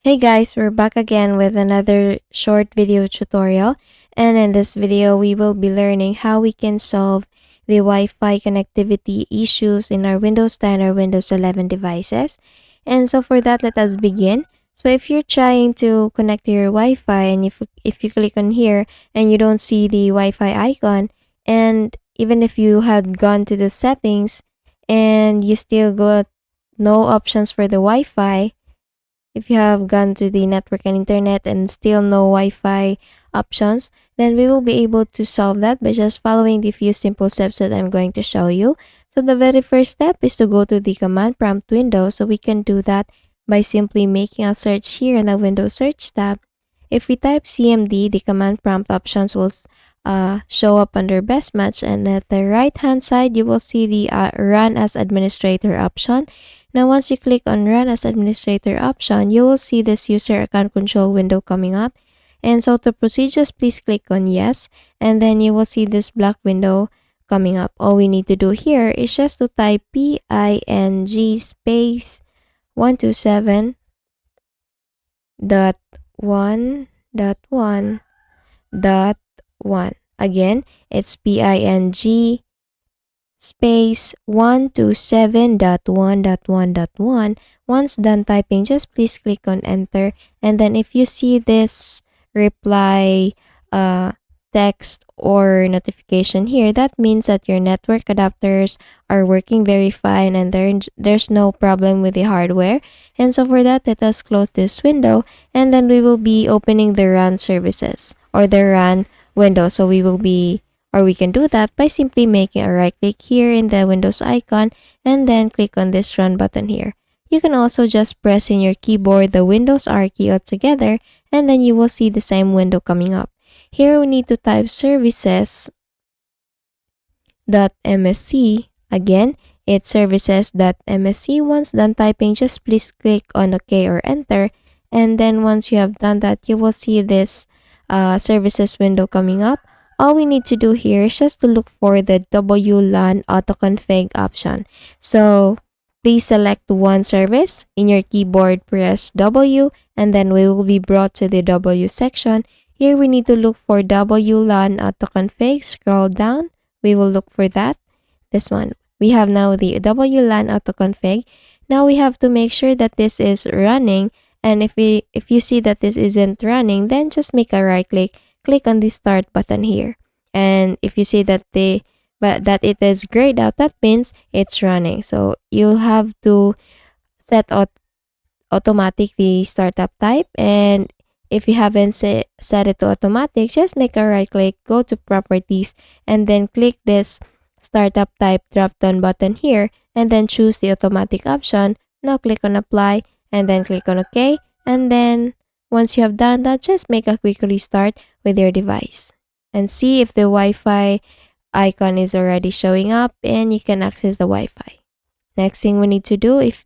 Hey guys, we're back again with another short video tutorial, and in this video we will be learning how we can solve the Wi-Fi connectivity issues in our Windows 10 or Windows 11 devices. And so for that, let us begin. So if you're trying to connect to your Wi-Fi and if you click on here and you don't see the Wi-Fi icon, and even if you had gone to the settings and you still got no options for the Wi-Fi, if you have gone to the network and internet and still no Wi-Fi options, then we will be able to solve that by just following the few simple steps that I'm going to show you. So the very first step is to go to the command prompt window. So we can do that by simply making a search here in the Windows search tab. If we type CMD, the command prompt options will show up under best match, and at the right hand side you will see the run as administrator option. Now once you click on run as administrator option, you will see this user account control window coming up. And so to proceed, just please click on yes, and then you will see this black window coming up. All we need to do here is just to type ping space 127.1.1.1. Again, it's ping space 127.1.1.1. Once done typing, just please click on enter, and then if you see this reply text or notification here, that means that your network adapters are working very fine and there's no problem with the hardware. And so for that, let us close this window, and then we will be opening the run services or the run window. So we can do that by simply making a right click here in the Windows icon and then click on this run button here. You can also just press in your keyboard the Windows R key altogether, and then you will see the same window coming up. Here we need to type services.msc. Again, it's services.msc. Once done typing, just please click on OK or enter, and then once you have done that, you will see this services window coming up. All we need to do here is just to look for the WLAN autoconfig option. So please select one service. In your keyboard, press W, and then we will be brought to the W section. Here we need to look for WLAN autoconfig. Scroll down. We will look for that. This one. We have now the WLAN autoconfig. Now we have to make sure that this is running. And if you see that this isn't running, then just make a right click. Click on the start button here. And if you see that it is grayed out, that means it's running. So you have to set automatic the startup type, and if you haven't set it to automatic, just make a right click, go to properties, and then click this startup type drop down button here, and then choose the automatic option. Now click on apply, and then click on OK, and then once you have done that, just make a quick restart with your device and see if the Wi-Fi icon is already showing up and you can access the Wi-Fi. Next thing we need to do, if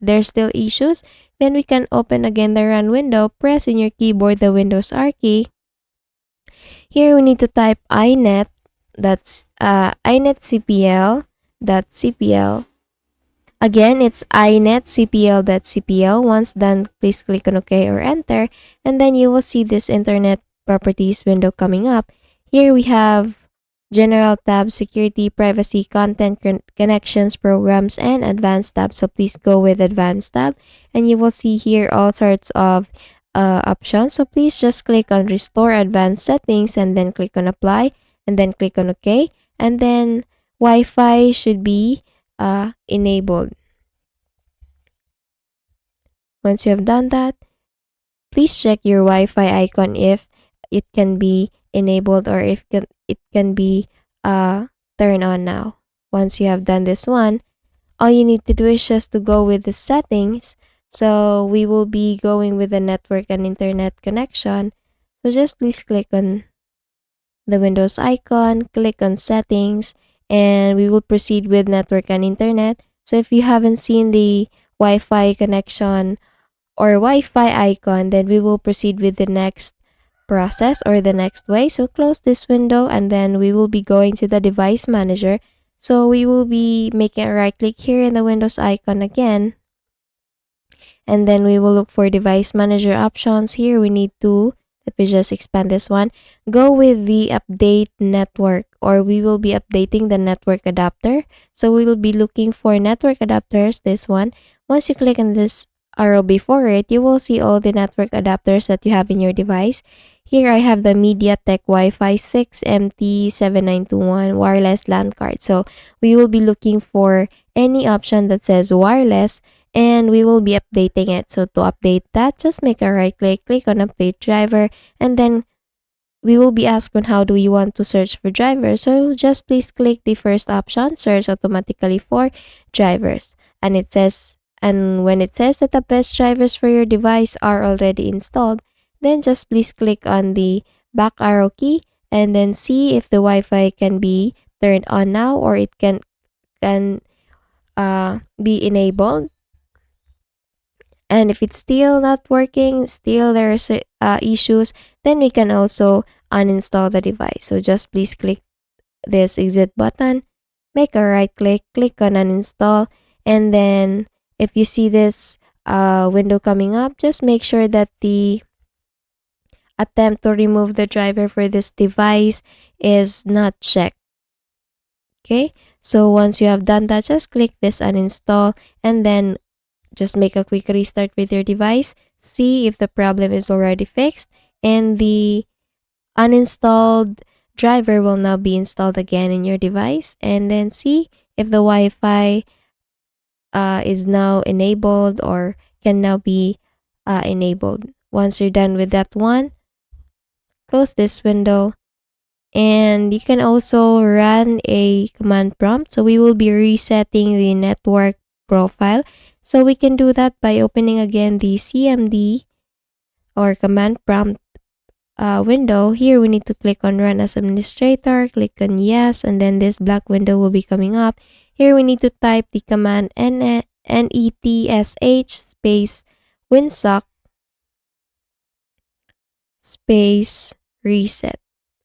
there's still issues, then we can open again the run window, press in your keyboard the Windows R key. Here we need to type inet, that's inetcpl.cpl. Again, it's inetcpl.cpl. Once done, please click on OK or enter, and then you will see this internet properties window coming up. Here we have General tab, Security, Privacy, Content, Connections, Programs, and Advanced tab. So please go with Advanced tab, and you will see here all sorts of options. So please just click on Restore Advanced Settings, and then click on Apply, and then click on OK, and then Wi-Fi should be enabled. Once you have done that, please check your Wi-Fi icon if it can be enabled or if it can be turned on now. Once you have done this one, all you need to do is just to go with the settings. So we will be going with the network and internet connection. So just please click on the Windows icon, click on settings, and we will proceed with network and internet. So if you haven't seen the Wi-Fi connection or Wi-Fi icon, then we will proceed with the next process or the next way. So close this window, and then we will be going to the device manager. So we will be making a right click here in the Windows icon again, And then we will look for device manager options. Here we need to, let me just expand this one. Go with the update network, or we will be updating the network adapter. So we will be looking for network adapters, this one. Once you click on this arrow before it, you will see all the network adapters that you have in your device. Here I have the MediaTek Wi-Fi 6 MT7921 wireless LAN card. So we will be looking for any option that says wireless, and we will be updating it. So to update that, just make a right click, click on update driver, and then we will be asked on how do you want to search for drivers. So just please click the first option, search automatically for drivers. And when it says that the best drivers for your device are already installed, then just please click on the back arrow key and then see if the Wi-Fi can be turned on now, or it can be enabled. And if it's still not working, still there's issues, then we can also uninstall the device. So just please click this exit button, make a right click, click on uninstall, and then if you see this window coming up, just make sure that the attempt to remove the driver for this device is not checked. Okay, so once you have done that, just click this uninstall, and then just make a quick restart with your device. See if the problem is already fixed, and the uninstalled driver will now be installed again in your device. And then see if the Wi-Fi is now enabled or can now be enabled. Once you're done with that one, close this window. And you can also run a command prompt. So we will be resetting the network profile. So we can do that by opening again the CMD or command prompt window. Here we need to click on run as administrator, click on yes, and then this black window will be coming up. Here we need to type the command netsh space winsock space reset.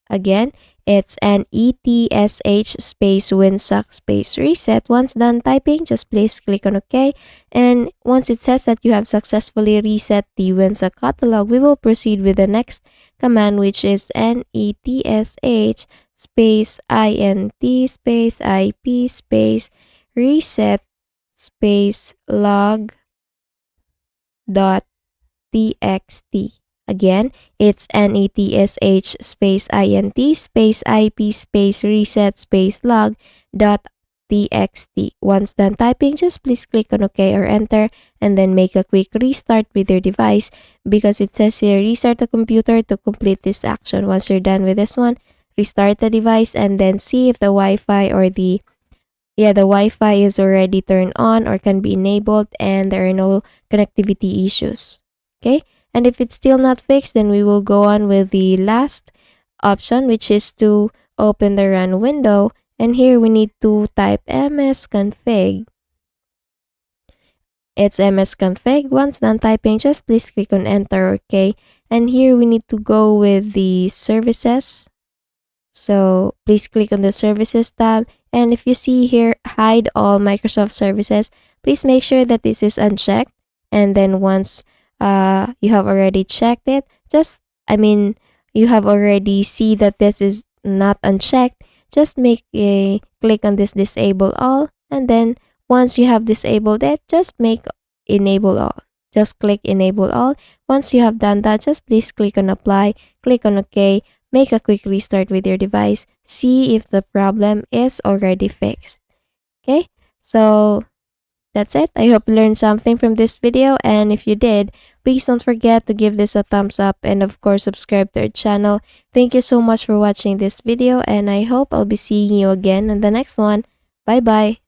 Again, it's netsh space winsock space reset. Once done typing, just please click on OK. And once it says that you have successfully reset the winsock catalog, we will proceed with the next command, which is netsh space int space ip space reset space log.txt. Again, it's netsh space int space ip space reset space log.txt. Once done typing, just please click on OK or enter, and then make a quick restart with your device, because it says here restart the computer to complete this action. Once you're done with this one, restart the device and then see if the Wi-Fi or the Wi-Fi is already turned on or can be enabled and there are no connectivity issues. Okay? And if it's still not fixed, then we will go on with the last option, which is to open the run window. And here we need to type msconfig. It's msconfig. Once done typing, just please click on enter or OK. And here we need to go with the services. So please click on the services tab. And if you see here, hide all Microsoft services, please make sure that this is unchecked. And then once you have already checked it, you have already see that this is not unchecked, just make a click on this disable all, and then once you have disabled it, just make enable all. Just click enable all. Once you have done that, just please click on apply, click on OK, make a quick restart with your device, see if the problem is already fixed. Okay, so that's it. I hope you learned something from this video, and if you did, please don't forget to give this a thumbs up and of course subscribe to our channel. Thank you so much for watching this video, and I hope I'll be seeing you again on the next one. Bye bye.